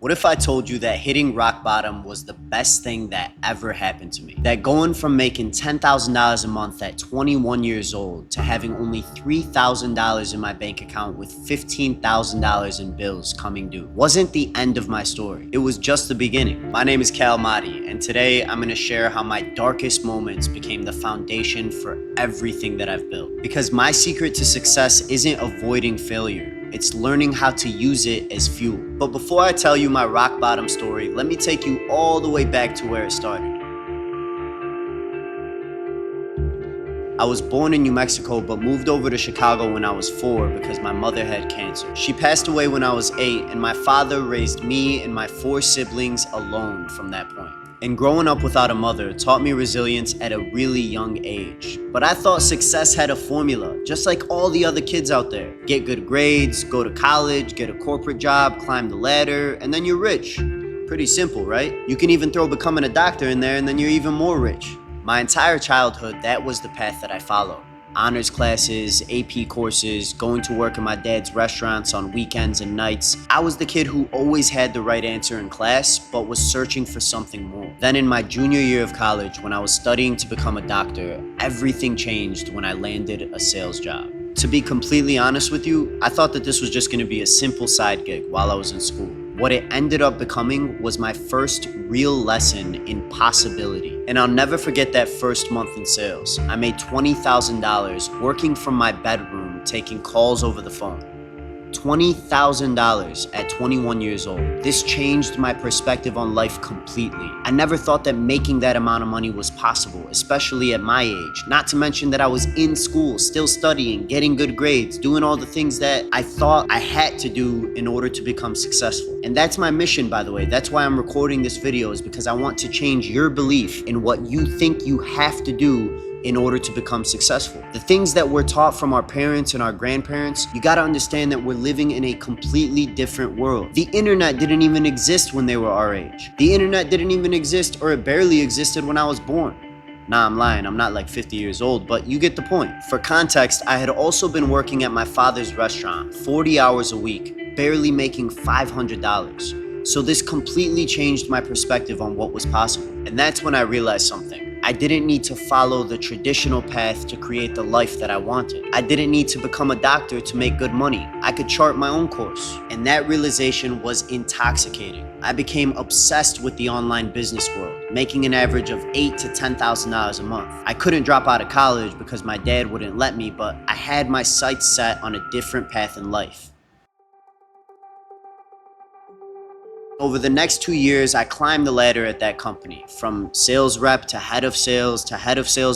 What if I told you that hitting rock bottom was the best thing that ever happened to me? That going from making $10,000 a month at 21 years old to having only $3,000 in my bank account with $15,000 in bills coming due wasn't the end of my story. It was just the beginning. My name is Cal Madi, and today I'm going to share how my darkest moments became the foundation for everything that I've built. Because my secret to success isn't avoiding failure. It's learning how to use it as fuel. But before I tell you my rock bottom story, let me take you all the way back to where it started. I was born in New Mexico, but moved over to Chicago when I was 4 because my mother had cancer. She passed away when I was 8, and my father raised me and my 4 siblings alone from that point. And growing up without a mother taught me resilience at a really young age. But I thought success had a formula, just like all the other kids out there. Get good grades, go to college, get a corporate job, climb the ladder, and then you're rich. Pretty simple, right? You can even throw becoming a doctor in there and then you're even more rich. My entire childhood, that was the path that I followed. Honors classes, AP courses, going to work in my dad's restaurants on weekends and nights. I was the kid who always had the right answer in class, but was searching for something more. Then in my junior year of college, when I was studying to become a doctor, everything changed when I landed a sales job. To be completely honest with you, I thought that this was just going to be a simple side gig while I was in school. What it ended up becoming was my first real lesson in possibility. And I'll never forget that first month in sales. I made $20,000 working from my bedroom, taking calls over the phone. $20,000 at 21 years old. This changed my perspective on life completely. I never thought that making that amount of money was possible, especially at my age. Not to mention that I was in school, still studying, getting good grades, doing all the things that I thought I had to do in order to become successful. And that's my mission, by the way. That's why I'm recording this video, is because I want to change your belief in what you think you have to do in order to become successful. The things that we're taught from our parents and our grandparents, you gotta understand that we're living in a completely different world. The internet didn't even exist when they were our age. The internet didn't even exist, or it barely existed, when I was born. Nah, I'm lying, I'm not like 50 years old, but you get the point. For context, I had also been working at my father's restaurant 40 hours a week, barely making $500. So this completely changed my perspective on what was possible. And that's when I realized something. I didn't need to follow the traditional path to create the life that I wanted. I didn't need to become a doctor to make good money. I could chart my own course. And that realization was intoxicating. I became obsessed with the online business world, making an average of $8,000 to $10,000 a month. I couldn't drop out of college because my dad wouldn't let me, but I had my sights set on a different path in life. Over the next 2 years, I climbed the ladder at that company, from sales rep to head of sales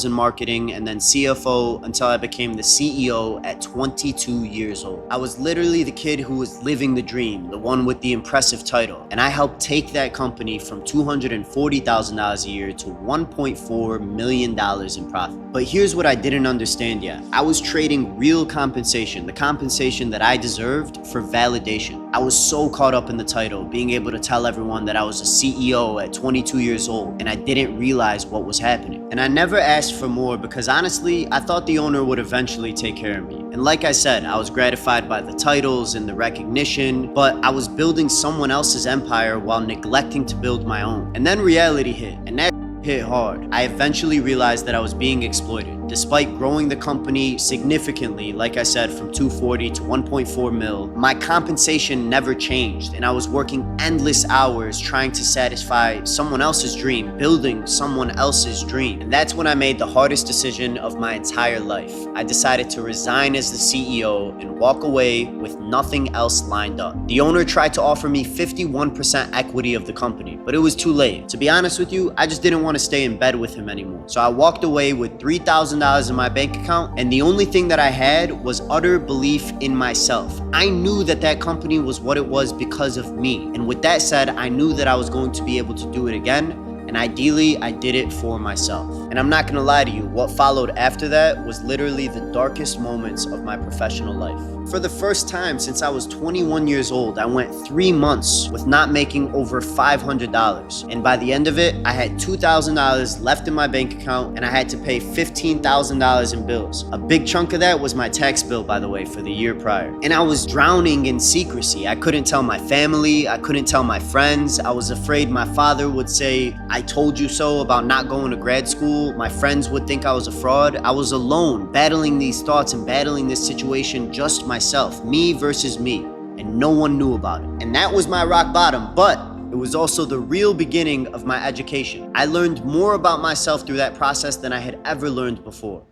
and marketing, and then CFO, until I became the CEO at 22 years old. I was literally the kid who was living the dream, the one with the impressive title, and I helped take that company from $240,000 a year to $1.4 million in profit. But here's what I didn't understand yet. I was trading real compensation, the compensation that I deserved, for validation. I was so caught up in the title, being able to tell everyone that I was a CEO at 22 years old, and I didn't realize what was happening. And I never asked for more because honestly, I thought the owner would eventually take care of me. And like I said, I was gratified by the titles and the recognition, but I was building someone else's empire while neglecting to build my own. And then reality hit, and that hit hard. I eventually realized that I was being exploited. Despite growing the company significantly, like I said, from 240 to 1.4 mil, my compensation never changed, and I was working endless hours trying to satisfy someone else's dream, building someone else's dream. And that's when I made the hardest decision of my entire life. I decided to resign as the CEO and walk away with nothing else lined up. The owner tried to offer me 51% equity of the company, but it was too late. To be honest with you, I just didn't want to stay in bed with him anymore. So I walked away with $3,000 in my bank account, and the only thing that I had was utter belief in myself. I knew that that company was what it was because of me. And with that said, I knew that I was going to be able to do it again, And ideally, I did it for myself. And I'm not gonna lie to you, what followed after that was literally the darkest moments of my professional life. For the first time since I was 21 years old, I went 3 months with not making over $500. And by the end of it, I had $2,000 left in my bank account and I had to pay $15,000 in bills. A big chunk of that was my tax bill, by the way, for the year prior. And I was drowning in secrecy. I couldn't tell my family, I couldn't tell my friends. I was afraid my father would say, "I told you so," about not going to grad school. My friends would think I was a fraud. I was alone, battling these thoughts and battling this situation just myself, me versus me, and no one knew about it. And that was my rock bottom, but it was also the real beginning of my education. I learned more about myself through that process than I had ever learned before.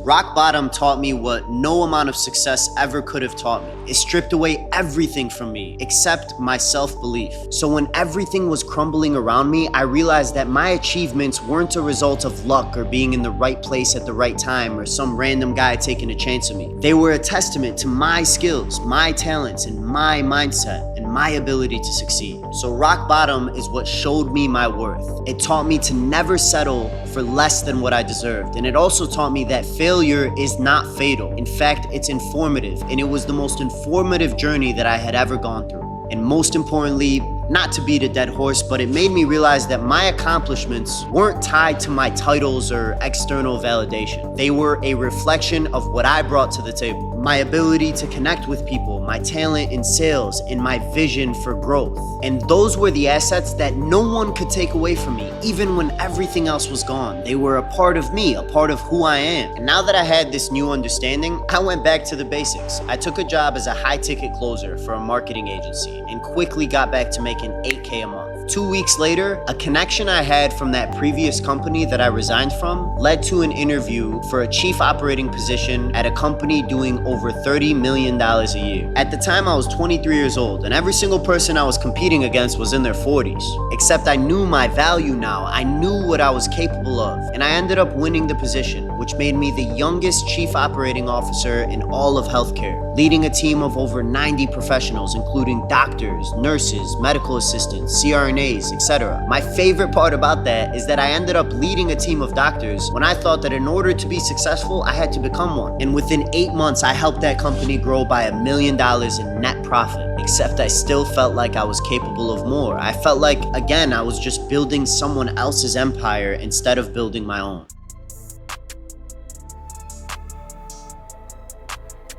Rock bottom taught me what no amount of success ever could have taught me. It stripped away everything from me except my self-belief. So when everything was crumbling around me, I realized that my achievements weren't a result of luck or being in the right place at the right time or some random guy taking a chance on me. They were a testament to my skills, my talents, and my mindset and my ability to succeed. So rock bottom is what showed me my worth. It taught me to never settle for less than what I deserved. And it also taught me that failure is not fatal. In fact, it's informative, and it was the most informative journey that I had ever gone through. And most importantly, not to beat a dead horse, but it made me realize that my accomplishments weren't tied to my titles or external validation. They were a reflection of what I brought to the table. My ability to connect with people, my talent in sales, and my vision for growth. And those were the assets that no one could take away from me, even when everything else was gone. They were a part of me, a part of who I am. And now that I had this new understanding, I went back to the basics. I took a job as a high-ticket closer for a marketing agency and quickly got back to making $8K a month. 2 weeks later, a connection I had from that previous company that I resigned from led to an interview for a chief operating position at a company doing over $30 million a year. At the time, I was 23 years old, and every single person I was competing against was in their 40s. Except I knew my value now. I knew what I was capable of, and I ended up winning the position, which made me the youngest chief operating officer in all of healthcare, leading a team of over 90 professionals, including doctors, nurses, medical assistants, CRNAs, etc. My favorite part about that is that I ended up leading a team of doctors when I thought that in order to be successful, I had to become one. And within 8 months, I helped that company grow by $1 million in net profit. Except I still felt like I was capable of more. I felt like, again, I was just building someone else's empire instead of building my own.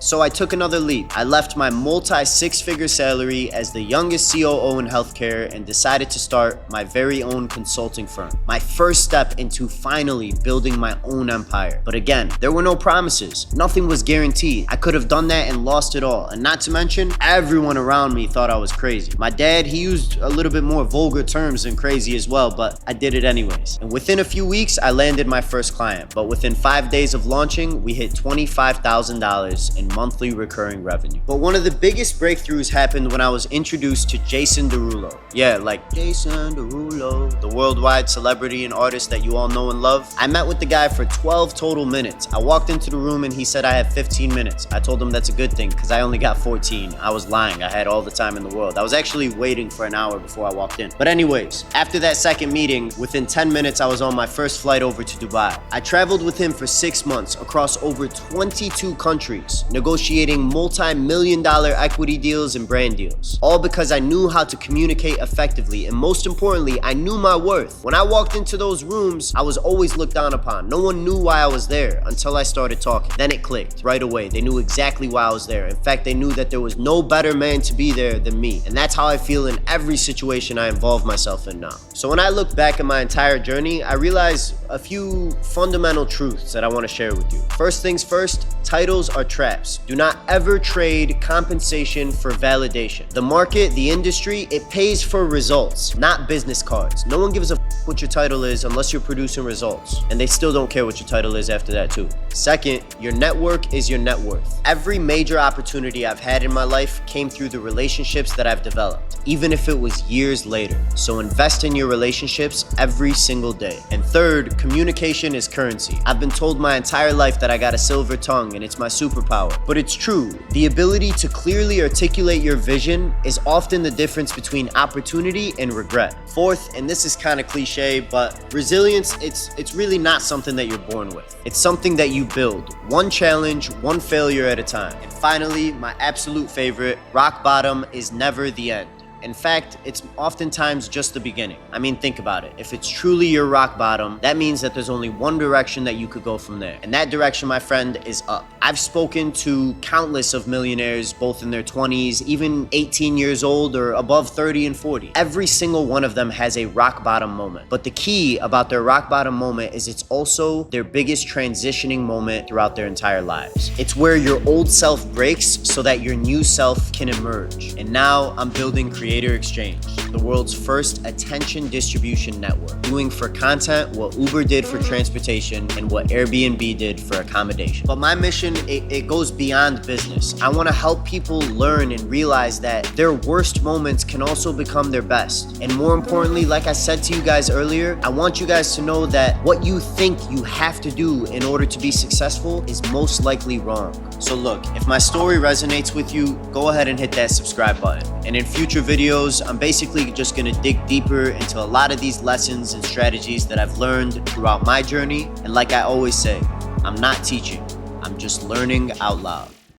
So I took another leap. I left my multi-six-figure salary as the youngest COO in healthcare and decided to start my very own consulting firm. My first step into finally building my own empire. But again, there were no promises. Nothing was guaranteed. I could have done that and lost it all. And not to mention, everyone around me thought I was crazy. My dad, he used a little bit more vulgar terms than crazy as well, but I did it anyways. And within a few weeks, I landed my first client. But within 5 days of launching, we hit $25,000 in monthly recurring revenue. But one of the biggest breakthroughs happened when I was introduced to Jason Derulo. Yeah, like Jason Derulo, the worldwide celebrity and artist that you all know and love. I met with the guy for 12 total minutes. I walked into the room and he said I had 15 minutes. I told him that's a good thing because I only got 14. I was lying. I had all the time in the world. I was actually waiting for an hour before I walked in. But anyways, after that second meeting, within 10 minutes, I was on my first flight over to Dubai. I traveled with him for 6 months across over 22 countries, negotiating multi-million-dollar equity deals and brand deals. All because I knew how to communicate effectively, and most importantly, I knew my worth. When I walked into those rooms, I was always looked down upon. No one knew why I was there until I started talking. Then it clicked right away. They knew exactly why I was there. In fact, they knew that there was no better man to be there than me. And that's how I feel in every situation I involve myself in now. So when I look back at my entire journey, I realize a few fundamental truths that I want to share with you. First things first, titles are traps. Do not ever trade compensation for validation. The market, the industry, it pays for results, not business cards. No one gives a what your title is unless you're producing results. And they still don't care what your title is after that too. Second, your network is your net worth. Every major opportunity I've had in my life came through the relationships that I've developed, even if it was years later. So invest in your relationships every single day. And third, communication is currency. I've been told my entire life that I got a silver tongue and it's my superpower. But it's true. The ability to clearly articulate your vision is often the difference between opportunity and regret. Fourth, and this is kind of cliche, but resilience, it's really not something that you're born with. It's something that you build, one challenge, one failure at a time. And finally, my absolute favorite, rock bottom is never the end. In fact, it's oftentimes just the beginning. I mean, think about it. If it's truly your rock bottom, that means that there's only one direction that you could go from there. And that direction, my friend, is up. I've spoken to countless of millionaires, both in their 20s, even 18 years old or above 30 and 40. Every single one of them has a rock bottom moment. But the key about their rock bottom moment is it's also their biggest transitioning moment throughout their entire lives. It's where your old self breaks so that your new self can emerge. And now I'm building Creator Exchange, the world's first attention distribution network, doing for content what Uber did for transportation and what Airbnb did for accommodation. But my mission, it goes beyond business. I want to help people learn and realize that their worst moments can also become their best. And more importantly, like I said to you guys earlier, I want you guys to know that what you think you have to do in order to be successful is most likely wrong. So look, if my story resonates with you, go ahead and hit that subscribe button. And in future videos, I'm basically just gonna dig deeper into a lot of these lessons and strategies that I've learned throughout my journey. And like I always say, I'm not teaching, I'm just learning out loud.